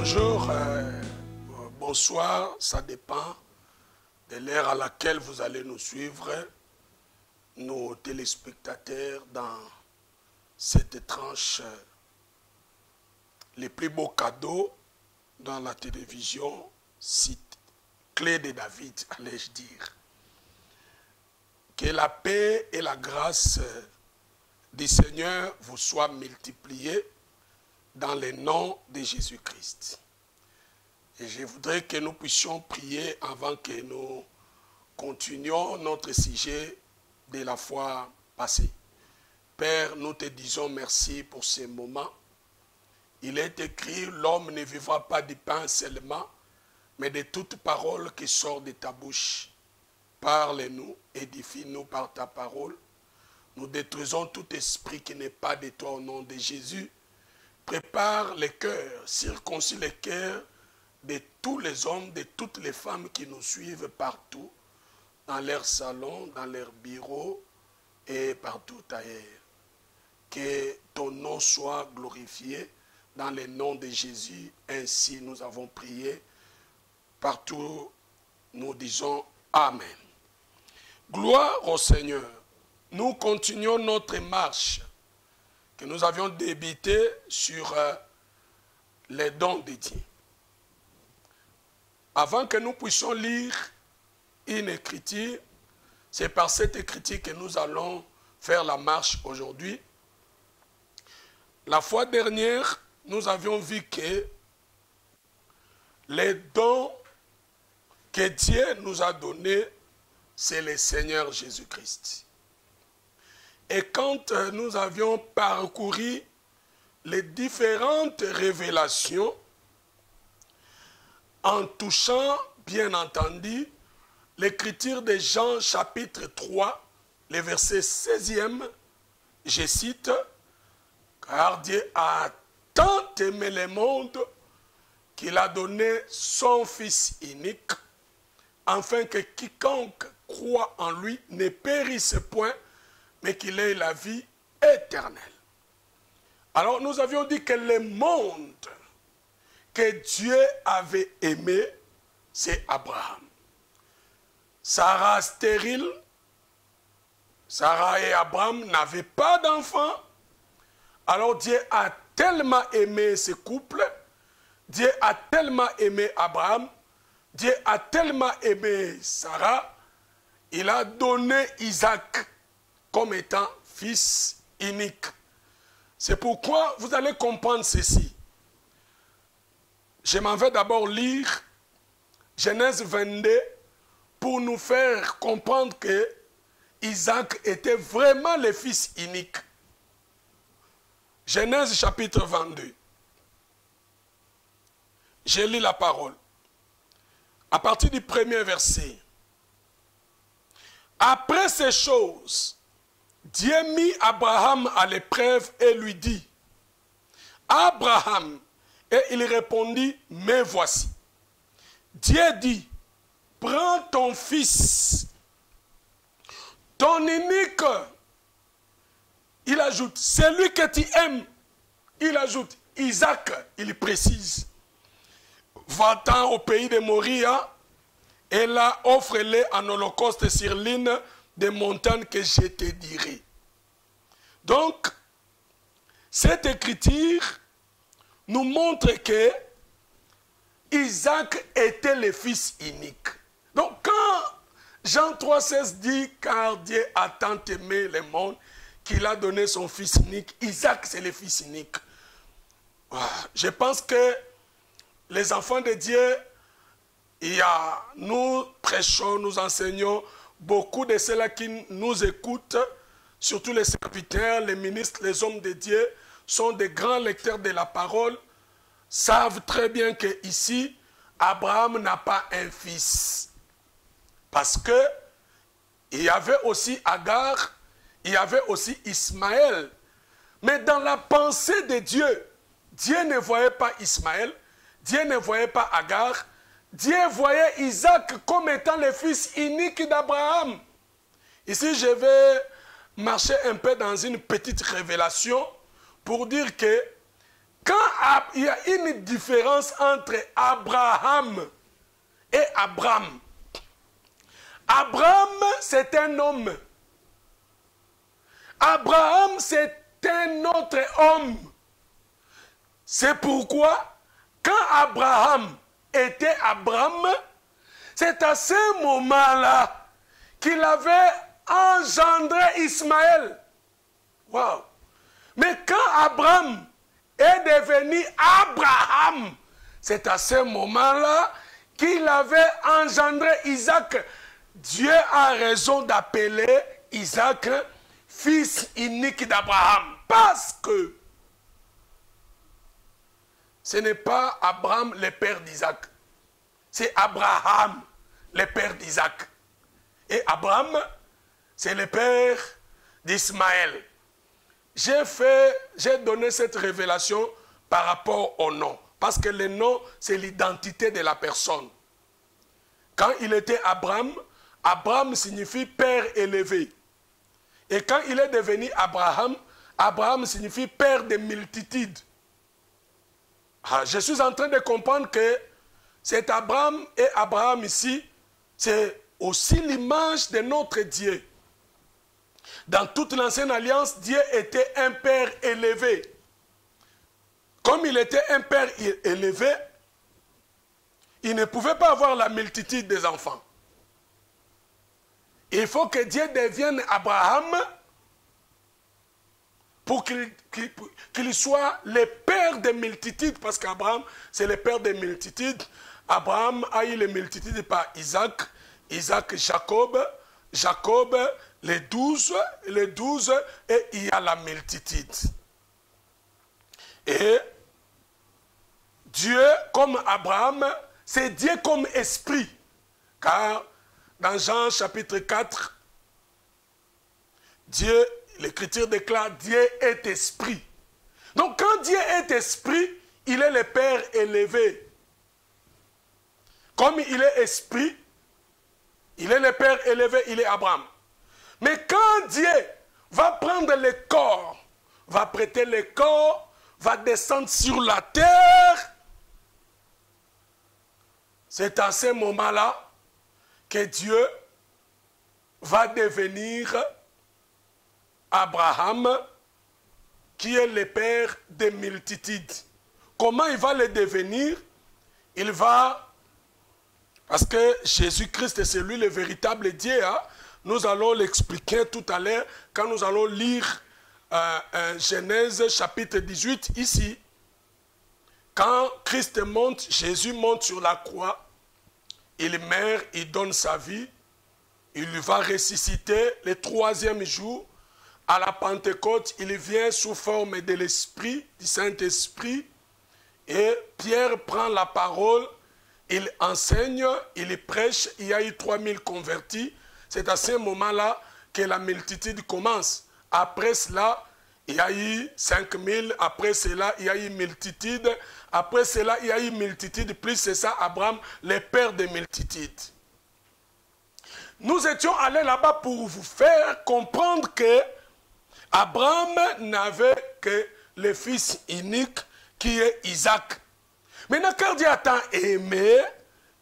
Bonjour, bonsoir, ça dépend de l'heure à laquelle vous allez nous suivre, nos téléspectateurs, dans cette tranche, les plus beaux cadeaux dans la télévision, site Clé de David, allais-je dire. Que la paix et la grâce du Seigneur vous soient multipliées dans le nom de Jésus-Christ. Et je voudrais que nous puissions prier avant que nous continuions notre sujet de la fois passée. Père, nous te disons merci pour ces moments. Il est écrit, l'homme ne vivra pas du pain seulement, mais de toute parole qui sort de ta bouche. Parle-nous, édifie-nous par ta parole. Nous détruisons tout esprit qui n'est pas de toi au nom de Jésus. Prépare les cœurs, circoncis les cœurs de tous les hommes, de toutes les femmes qui nous suivent partout, dans leurs salons, dans leurs bureaux et partout ailleurs. Que ton nom soit glorifié dans le nom de Jésus. Ainsi nous avons prié. Partout nous disons Amen. Gloire au Seigneur. Nous continuons notre marche que nous avions débuté sur les dons de Dieu. Avant que nous puissions lire une écriture, c'est par cette écriture que nous allons faire la marche aujourd'hui. La fois dernière, nous avions vu que les dons que Dieu nous a donnés, c'est le Seigneur Jésus-Christ. Et quand nous avions parcouru les différentes révélations, en touchant, bien entendu, l'écriture de Jean chapitre 3, le verset 16e, je cite, « Car Dieu a tant aimé le monde qu'il a donné son Fils unique, afin que quiconque croit en lui ne périsse point, mais qu'il ait la vie éternelle. » Alors nous avions dit que le monde que Dieu avait aimé, c'est Abraham. Sarah stérile, Sarah et Abraham n'avaient pas d'enfants. Alors Dieu a tellement aimé ce couple, Dieu a tellement aimé Abraham, Dieu a tellement aimé Sarah, il a donné Isaac comme étant fils unique. C'est pourquoi vous allez comprendre ceci. Je m'en vais d'abord lire Genèse 22 pour nous faire comprendre que Isaac était vraiment le fils unique. Genèse chapitre 22. Je lis la parole. À partir du premier verset. Après ces choses, Dieu mit Abraham à l'épreuve et lui dit, « Abraham » et il répondit, « Me voici. » Dieu dit, « Prends ton fils, ton unique. » Il ajoute, « Celui que tu aimes. » Il ajoute, « Isaac » il précise. « Va-t'en au pays de Moria et là offre-le en holocauste sur l'une des montagnes que je te dirai. » Donc, cette écriture nous montre que Isaac était le fils unique. Donc, quand Jean 3,16 dit « Car Dieu a tant aimé le monde qu'il a donné son fils unique », Isaac c'est le fils unique. Je pense que les enfants de Dieu, nous prêchons, nous enseignons, beaucoup de ceux-là qui nous écoutent, surtout les serviteurs, les ministres, les hommes de Dieu, sont des grands lecteurs de la parole, savent très bien que ici, Abraham n'a pas un fils. Parce que il y avait aussi Agar, il y avait aussi Ismaël. Mais dans la pensée de Dieu, Dieu ne voyait pas Ismaël, Dieu ne voyait pas Agar, Dieu voyait Isaac comme étant le fils unique d'Abraham. Ici, je vais marcher un peu dans une petite révélation pour dire que quand il y a une différence entre Abraham et Abraham, Abraham, c'est un homme. Abraham, c'est un autre homme. C'est pourquoi, quand Abraham était Abraham, c'est à ce moment-là qu'il avait engendré Ismaël. Wow. Mais quand Abraham est devenu Abraham, c'est à ce moment-là qu'il avait engendré Isaac. Dieu a raison d'appeler Isaac fils unique d'Abraham. Parce que ce n'est pas Abraham le père d'Isaac. C'est Abraham le père d'Isaac. Et Abraham, c'est le père d'Ismaël. J'ai donné cette révélation par rapport au nom. Parce que le nom, c'est l'identité de la personne. Quand il était Abraham, Abraham signifie père élevé. Et quand il est devenu Abraham, Abraham signifie père de multitudes. Ah, je suis en train de comprendre que cet Abraham et Abraham ici, c'est aussi l'image de notre Dieu. Dans toute l'ancienne alliance, Dieu était un père élevé. Comme il était un père élevé, il ne pouvait pas avoir la multitude des enfants. Il faut que Dieu devienne Abraham pour qu'il soit le père des multitudes, parce qu'Abraham, c'est le père des multitudes. Abraham a eu les multitudes par Isaac, Isaac, Jacob, Jacob, les 12, et il y a la multitude. Et Dieu, comme Abraham, c'est Dieu comme esprit. Car dans Jean chapitre 4, Dieu, l'Écriture déclare, Dieu est esprit. Donc quand Dieu est esprit, il est le Père élevé. Comme il est esprit, il est le Père élevé, il est Abraham. Mais quand Dieu va prendre le corps, va prêter le corps, va descendre sur la terre, c'est à ce moment-là que Dieu va devenir Abraham, qui est le père des multitudes. Comment il va le devenir? Il va, parce que Jésus-Christ, c'est lui le véritable Dieu, hein? Nous allons l'expliquer tout à l'heure quand nous allons lire Genèse chapitre 18 ici. Quand Christ monte, Jésus monte sur la croix, il meurt, il donne sa vie, il va ressusciter le 3e jour. À la Pentecôte, il vient sous forme de l'Esprit, du Saint-Esprit, et Pierre prend la parole, il enseigne, il prêche, il y a eu 3000 convertis. C'est à ce moment-là que la multitude commence. Après cela, il y a eu 5000, après cela, il y a eu multitude, après cela, il y a eu multitude, plus c'est ça, Abraham, le père des multitudes. Nous étions allés là-bas pour vous faire comprendre que Abraham n'avait que le fils unique qui est Isaac. Maintenant, quand Dieu a tant aimé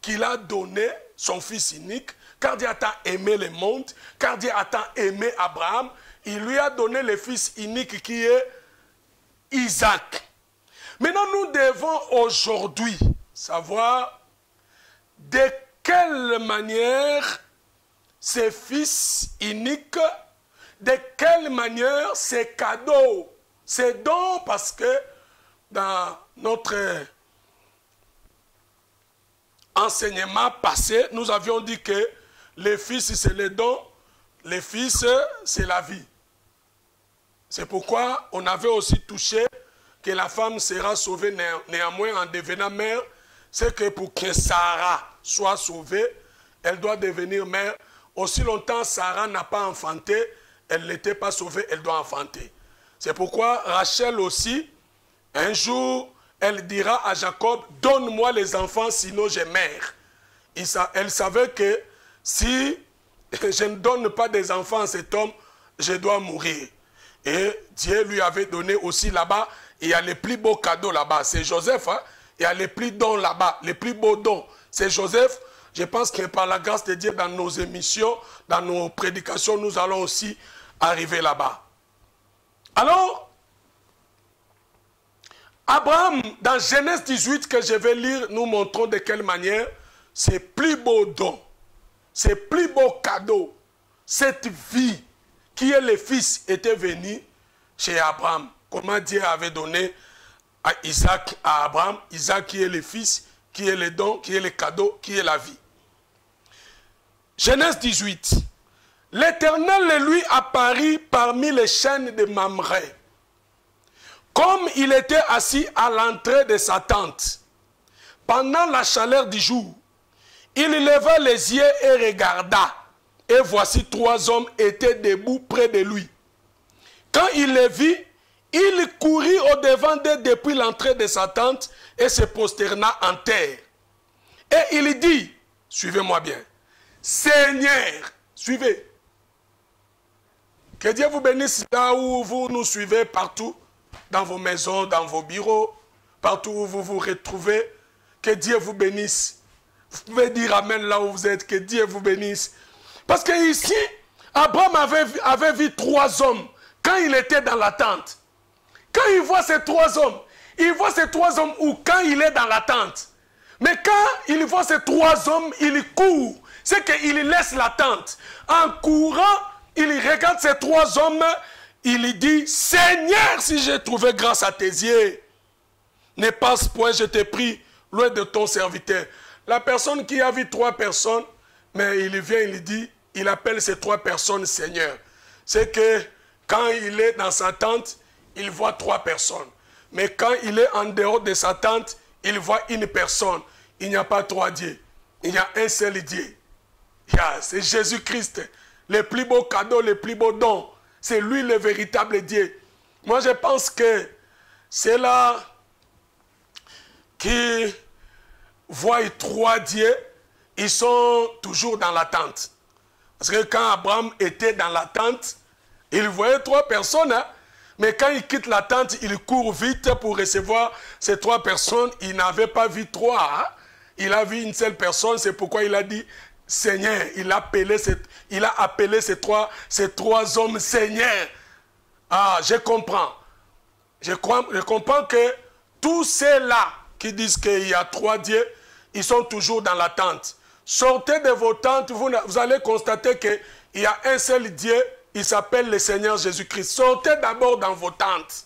qu'il a donné son fils unique, quand Dieu a tant aimé le monde, quand Dieu a tant aimé Abraham, il lui a donné le fils unique qui est Isaac. Maintenant, nous devons aujourd'hui savoir de quelle manière ce fils unique, de quelle manière ces cadeaux, ces dons, parce que dans notre enseignement passé, nous avions dit que le fils c'est le don, le fils c'est la vie. C'est pourquoi on avait aussi touché que la femme sera sauvée néanmoins en devenant mère. C'est que pour que Sarah soit sauvée, elle doit devenir mère. Aussi longtemps Sarah n'a pas enfanté, elle n'était pas sauvée, elle doit enfanter. C'est pourquoi Rachel aussi, un jour, elle dira à Jacob, donne-moi les enfants, sinon je meurs. Elle savait que si je ne donne pas des enfants à cet homme, je dois mourir. Et Dieu lui avait donné aussi là-bas il y a les plus beaux cadeaux là-bas, c'est Joseph. Hein? Il y a les plus dons là-bas, les plus beaux dons, c'est Joseph. Je pense que par la grâce de Dieu, dans nos émissions, dans nos prédications, nous allons aussi arriver là-bas. Alors, Abraham, dans Genèse 18 que je vais lire, nous montrons de quelle manière ces plus beaux dons, ces plus beaux cadeaux, cette vie qui est le fils était venu chez Abraham. Comment Dieu avait donné à Isaac, à Abraham, Isaac qui est le fils, qui est le don, qui est le cadeau, qui est la vie. Genèse 18. L'Éternel lui apparut parmi les chênes de Mamré. Comme il était assis à l'entrée de sa tente, pendant la chaleur du jour, il leva les yeux et regarda. Et voici 3 hommes étaient debout près de lui. Quand il les vit, il courut au-devant d'eux depuis l'entrée de sa tente et se prosterna en terre. Et il dit, suivez-moi bien, Seigneur, suivez. Que Dieu vous bénisse là où vous nous suivez partout, dans vos maisons, dans vos bureaux, partout où vous vous retrouvez. Que Dieu vous bénisse. Vous pouvez dire Amen là où vous êtes, que Dieu vous bénisse. Parce que ici, Abraham avait vu 3 hommes quand il était dans la tente. Quand il voit ces 3 hommes, il voit ces 3 hommes où quand il est dans la tente. Mais quand il voit ces 3 hommes, il court. C'est qu'il laisse la tente. En courant, il regarde ces 3 hommes, il dit, Seigneur, si j'ai trouvé grâce à tes yeux, ne passe point, je te prie, loin de ton serviteur. La personne qui a vu 3 personnes, mais il vient, il dit, il appelle ces 3 personnes Seigneur. C'est que quand il est dans sa tente, il voit 3 personnes. Mais quand il est en dehors de sa tente, il voit une personne. Il n'y a pas 3 dieux. Il y a un seul Dieu. C'est Jésus-Christ. Le plus beau cadeau, le plus beau don. C'est lui le véritable Dieu. Moi, je pense que c'est là qui voient 3 dieux. Ils sont toujours dans la tente. Parce que quand Abraham était dans la tente, il voyait 3 personnes. Hein? Mais quand il quitte la tente, il court vite pour recevoir ces 3 personnes. Il n'avait pas vu 3. Hein? Il a vu une seule personne. C'est pourquoi il a dit, Seigneur, il a appelé ces trois hommes Seigneur. Ah, je comprends. Je comprends que tous ceux-là qui disent qu'il y a 3 dieux, ils sont toujours dans la tente. Sortez de vos tentes, vous allez constater qu'il y a un seul Dieu, il s'appelle le Seigneur Jésus-Christ. Sortez d'abord dans vos tentes.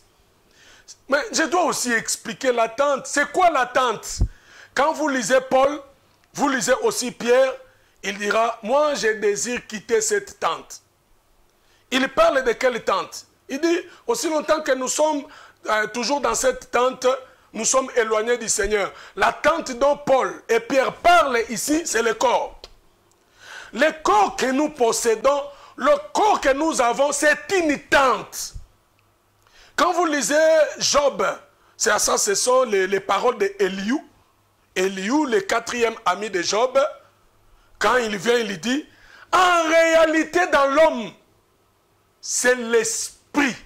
Mais je dois aussi expliquer la tente. C'est quoi la tente? Quand vous lisez Paul, vous lisez aussi Pierre, il dira, moi je désire quitter cette tente. Il parle de quelle tente? Il dit, aussi longtemps que nous sommes toujours dans cette tente, nous sommes éloignés du Seigneur. La tente dont Paul et Pierre parlent ici, c'est le corps. Le corps que nous possédons, le corps que nous avons, c'est une tente. Quand vous lisez Job, c'est ça, ce sont les paroles d'Éliou. Éliou, le 4e ami de Job, quand il vient, il dit, en réalité dans l'homme, c'est l'esprit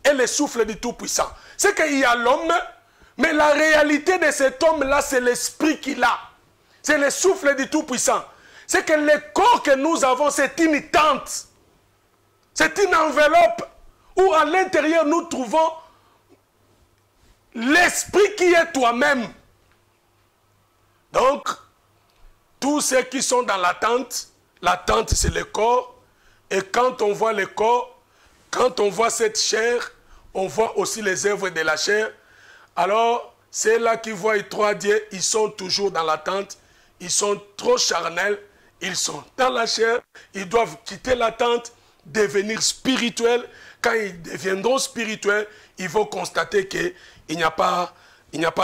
et le souffle du Tout-Puissant. C'est qu'il y a l'homme, mais la réalité de cet homme-là, c'est l'esprit qu'il a. C'est le souffle du Tout-Puissant. C'est que le corps que nous avons, c'est une tente. C'est une enveloppe où à l'intérieur, nous trouvons l'esprit qui est toi-même. Donc, tous ceux qui sont dans la tente c'est le corps. Et quand on voit le corps, quand on voit cette chair, on voit aussi les œuvres de la chair. Alors, c'est là qui voient les 3 dieux, ils sont toujours dans la tente. Ils sont trop charnels, ils sont dans la chair. Ils doivent quitter la tente, devenir spirituels. Quand ils deviendront spirituels, ils vont constater qu'il n'y a pas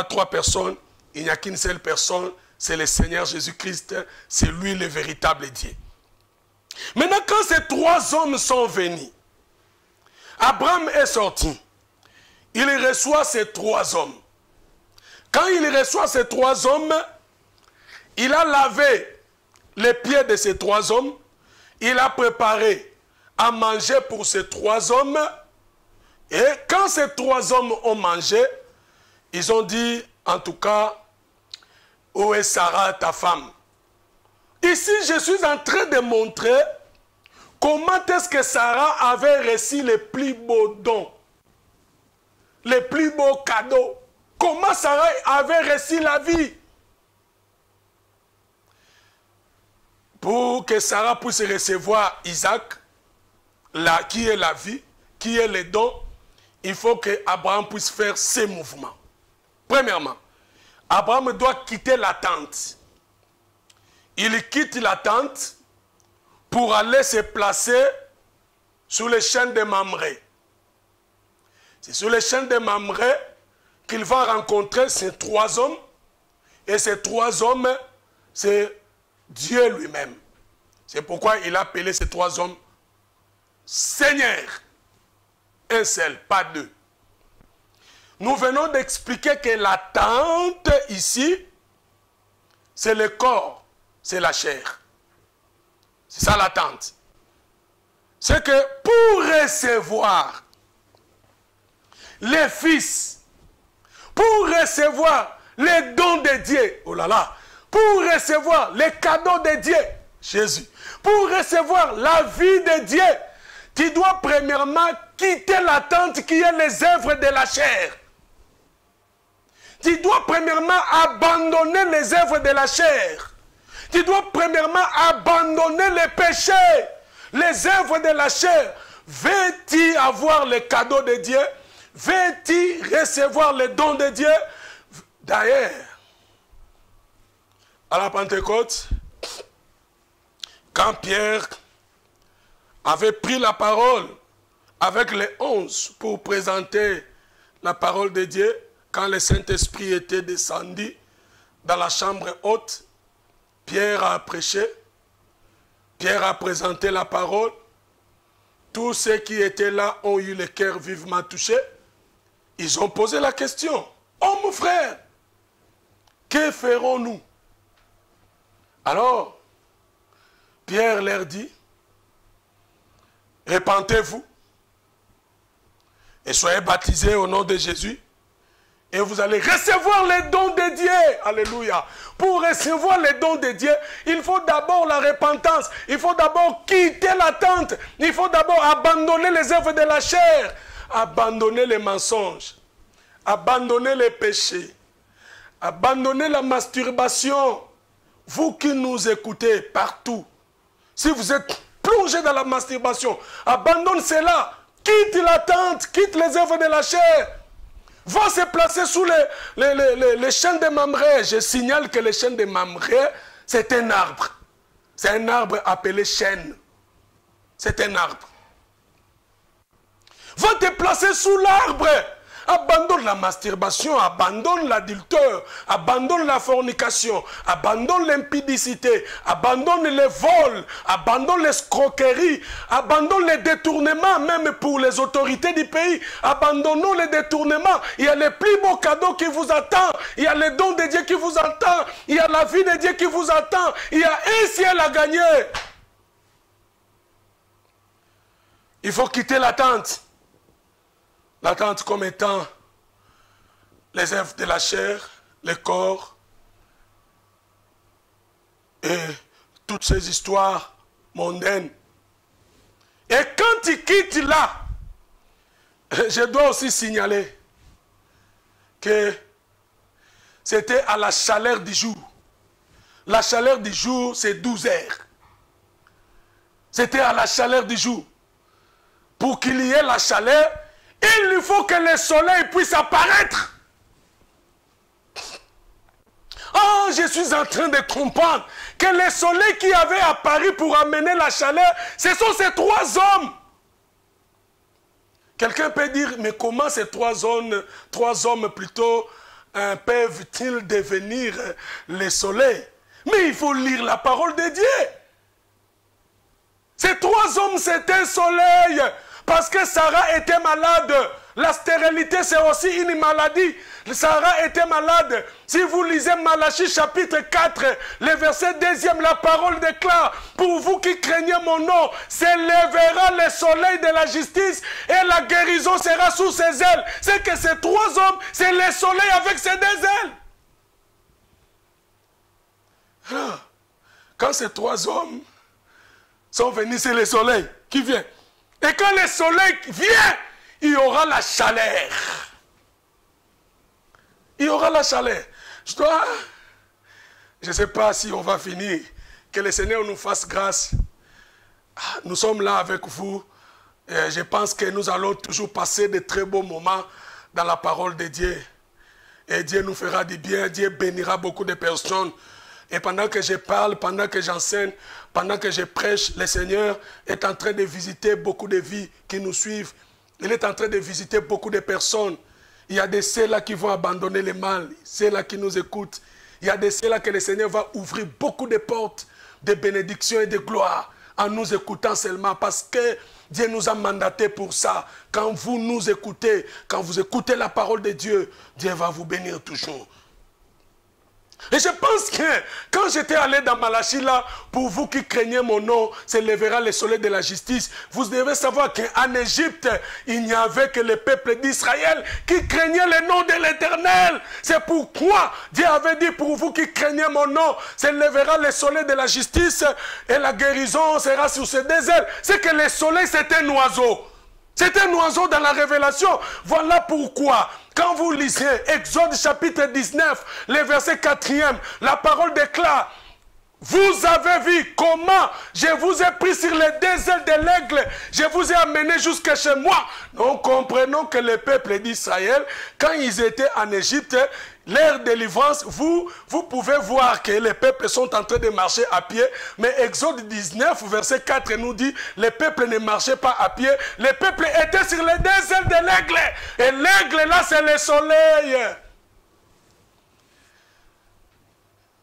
3 personnes, il n'y a qu'une seule personne, c'est le Seigneur Jésus-Christ, c'est lui le véritable Dieu. Maintenant, quand ces 3 hommes sont venus, Abraham est sorti. Il reçoit ces 3 hommes. Quand il reçoit ces 3 hommes, il a lavé les pieds de ces 3 hommes. Il a préparé à manger pour ces 3 hommes. Et quand ces 3 hommes ont mangé, ils ont dit, en tout cas, où est Sarah, ta femme? Ici, je suis en train de montrer comment est-ce que Sarah avait reçu les plus beaux dons, les plus beaux cadeaux. Comment Sarah avait reçu la vie. Pour que Sarah puisse recevoir Isaac, qui est la vie, qui est les dons, il faut que Abraham puisse faire ses mouvements. Premièrement, Abraham doit quitter la tente. Il quitte la tente pour aller se placer sous les chaînes de Mamré. C'est sur les chaînes de Mamré qu'il va rencontrer ces 3 hommes. Et ces 3 hommes, c'est Dieu lui-même. C'est pourquoi il a appelé ces 3 hommes Seigneur. Un seul, pas 2. Nous venons d'expliquer que la tente ici, c'est le corps, c'est la chair. C'est ça la tente. C'est que pour recevoir les fils, pour recevoir les dons de Dieu, oh là là, pour recevoir les cadeaux de Dieu, Jésus, pour recevoir la vie de Dieu, tu dois premièrement quitter l'attente qui est les œuvres de la chair. Tu dois premièrement abandonner les œuvres de la chair. Tu dois premièrement abandonner les péchés, les œuvres de la chair. Veux-tu avoir les cadeaux de Dieu? Veux-tu recevoir les dons de Dieu? D'ailleurs, à la Pentecôte, quand Pierre avait pris la parole avec les 11 pour présenter la parole de Dieu, quand le Saint-Esprit était descendu dans la chambre haute, Pierre a prêché, Pierre a présenté la parole, tous ceux qui étaient là ont eu le cœur vivement touché, ils ont posé la question, « Oh mon frère, que ferons-nous » Alors, Pierre leur dit, « Repentez-vous et soyez baptisés au nom de Jésus et vous allez recevoir les dons de Dieu. » Alléluia. Pour recevoir les dons de Dieu, il faut d'abord la repentance. Il faut d'abord quitter l'attente. Il faut d'abord abandonner les œuvres de la chair. Abandonner les mensonges. Abandonner les péchés. Abandonner la masturbation. Vous qui nous écoutez partout, si vous êtes plongé dans la masturbation, abandonne cela. Quitte l'attente, quitte les œuvres de la chair. Va se placer sous les chaînes de Mamré. Je signale que les chaînes de Mamré, c'est un arbre. C'est un arbre appelé chêne. C'est un arbre. Va te placer sous l'arbre. Abandonne la masturbation, abandonne l'adultère, abandonne la fornication, abandonne l'impudicité, abandonne les vols, abandonne l'escroquerie, abandonne les détournements, même pour les autorités du pays. Abandonnons les détournements. Il y a les plus beaux cadeaux qui vous attendent. Il y a les dons de Dieu qui vous attendent. Il y a la vie de Dieu qui vous attend. Il y a un ciel à gagner. Il faut quitter l'attente. L'attente comme étant les œuvres de la chair, le corps et toutes ces histoires mondaines. Et quand tu quittes là, je dois aussi signaler que c'était à la chaleur du jour. La chaleur du jour, c'est 12 heures. C'était à la chaleur du jour. Pour qu'il y ait la chaleur, il lui faut que le soleil puisse apparaître. Oh, je suis en train de comprendre que le soleil qui avait apparu pour amener la chaleur, ce sont ces 3 hommes. Quelqu'un peut dire, mais comment ces 3 hommes plutôt peuvent-ils devenir le soleil? Mais il faut lire la parole de Dieu. Ces 3 hommes, c'était un soleil. Parce que Sarah était malade La stérilité, c'est aussi une maladie. Sarah était malade. Si vous lisez Malachie chapitre 4, le verset 2e, la parole déclare, pour vous qui craignez mon nom, s'élèvera le soleil de la justice et la guérison sera sous ses ailes. C'est que ces trois hommes, c'est le soleil avec ses deux ailes. Alors, quand ces trois hommes sont venus, c'est le soleil qui vient. Et quand le soleil vient, il y aura la chaleur. Il y aura la chaleur. Je ne sais pas si on va finir. Que le Seigneur nous fasse grâce. Nous sommes là avec vous. Et je pense que nous allons toujours passer de très beaux moments dans la parole de Dieu. Et Dieu nous fera du bien. Dieu bénira beaucoup de personnes. Et pendant que je parle, pendant que j'enseigne, pendant que je prêche, le Seigneur est en train de visiter beaucoup de vies qui nous suivent. Il est en train de visiter beaucoup de personnes. Il y a de ceux-là qui vont abandonner le mal, ceux-là qui nous écoutent. Il y a de ceux-là que le Seigneur va ouvrir beaucoup de portes de bénédiction et de gloire en nous écoutant seulement parce que Dieu nous a mandatés pour ça. Quand vous nous écoutez, quand vous écoutez la parole de Dieu, Dieu va vous bénir toujours. Et je pense que quand j'étais allé dans Malachie là, pour vous qui craignez mon nom, s'élèvera le soleil de la justice. Vous devez savoir qu'en Égypte, il n'y avait que le peuple d'Israël qui craignait le nom de l'Éternel. C'est pourquoi Dieu avait dit pour vous qui craignez mon nom, s'élèvera le soleil de la justice et la guérison sera sur ses deux ailes. C'est que le soleil c'est un oiseau. C'est un oiseau dans la révélation. Voilà pourquoi, quand vous lisez Exode chapitre 19, le verset 4e, la parole déclare, vous avez vu comment je vous ai pris sur les deux ailes de l'aigle, je vous ai amené jusqu'à chez moi. Nous comprenons que le peuple d'Israël, quand ils étaient en Égypte, leur délivrance, vous pouvez voir que les peuples sont en train de marcher à pied, mais Exode 19, verset 4 nous dit, les peuples ne marchaient pas à pied, les peuples étaient sur les deux ailes de l'aigle, et l'aigle là c'est le soleil.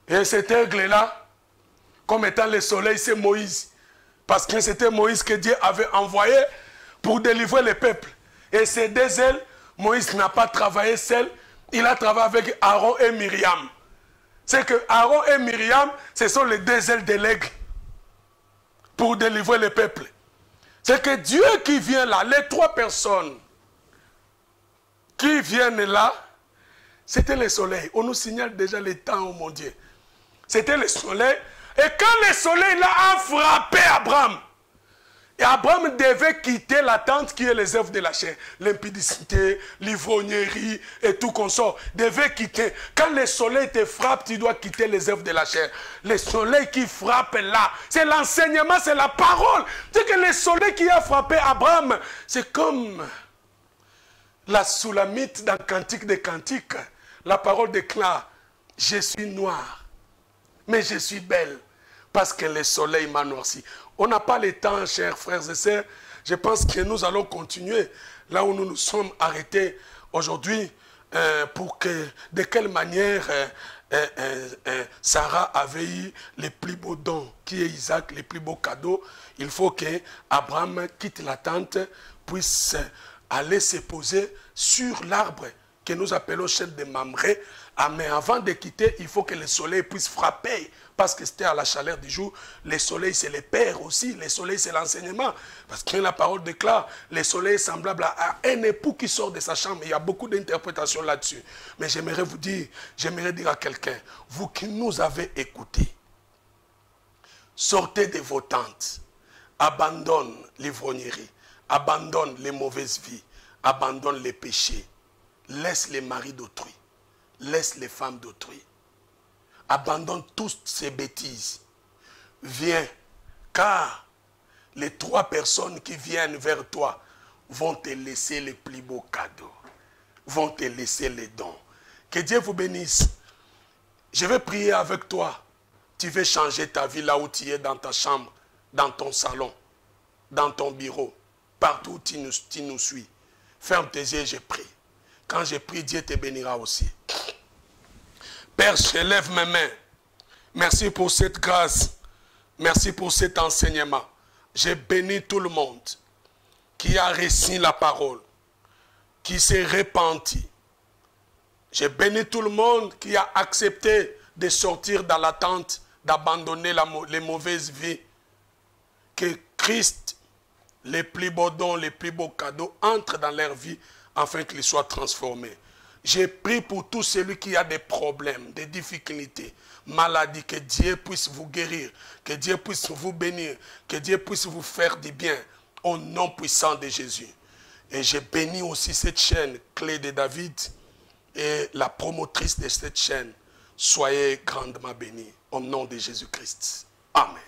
Et cet aigle là, comme étant le soleil, c'est Moïse, parce que c'était Moïse que Dieu avait envoyé pour délivrer le peuple. Et ces deux ailes, Moïse n'a pas travaillé seul, il a travaillé avec Aaron et Myriam. C'est que Aaron et Myriam, ce sont les deux ailes de l'aigle pour délivrer le peuple. C'est que Dieu qui vient là, les trois personnes qui viennent là, c'était le soleil. On nous signale déjà les temps, oh mon Dieu. C'était le soleil. Et quand le soleil là a frappé Abraham, et Abraham devait quitter la tente qui est les œuvres de la chair. L'impudicité, l'ivrognerie et tout consort. Devait quitter. Quand le soleil te frappe, tu dois quitter les œuvres de la chair. Le soleil qui frappe là, c'est l'enseignement, c'est la parole. C'est que le soleil qui a frappé Abraham, c'est comme la Soulamite dans Cantique des Cantiques. La parole déclare, je suis noire, mais je suis belle, parce que le soleil m'a noirci. On n'a pas le temps, chers frères et sœurs. Je pense que nous allons continuer là où nous nous sommes arrêtés aujourd'hui pour que, de quelle manière Sarah avait eu les plus beaux dons, qui est Isaac, les plus beaux cadeaux. Il faut qu'Abraham quitte la tente, puisse aller se poser sur l'arbre que nous appelons chef de Mamré. Mais avant de quitter, il faut que le soleil puisse frapper. Parce que c'était à la chaleur du jour. Le soleil, c'est le Père aussi. Le soleil, c'est l'enseignement. Parce que la parole déclare, le soleil est semblable à un époux qui sort de sa chambre. Il y a beaucoup d'interprétations là-dessus. Mais j'aimerais vous dire, j'aimerais dire à quelqu'un, vous qui nous avez écoutés, sortez de vos tentes. Abandonne l'ivrognerie. Abandonne les mauvaises vies. Abandonne les péchés. Laisse les maris d'autrui. Laisse les femmes d'autrui. Abandonne toutes ces bêtises. Viens, car les trois personnes qui viennent vers toi vont te laisser les plus beaux cadeaux. Vont te laisser les dons. Que Dieu vous bénisse. Je vais prier avec toi. Tu veux changer ta vie là où tu es, dans ta chambre, dans ton salon, dans ton bureau, partout où tu nous suis. Ferme tes yeux et je prie. Quand je prie, Dieu te bénira aussi. Père, je lève mes mains. Merci pour cette grâce. Merci pour cet enseignement. Je bénis tout le monde qui a reçu la parole. qui s'est repenti. J'ai béni tout le monde qui a accepté de sortir dans l'attente, d'abandonner les mauvaises vies. Que Christ, les plus beaux dons, les plus beaux cadeaux, entrent dans leur vie afin qu'ils soient transformés. J'ai prié pour tous celui qui a des problèmes, des difficultés, maladies, que Dieu puisse vous guérir, que Dieu puisse vous bénir, que Dieu puisse vous faire du bien, au nom puissant de Jésus. Et j'ai béni aussi cette chaîne, Clé de David, et la promotrice de cette chaîne. Soyez grandement bénis, au nom de Jésus-Christ. Amen.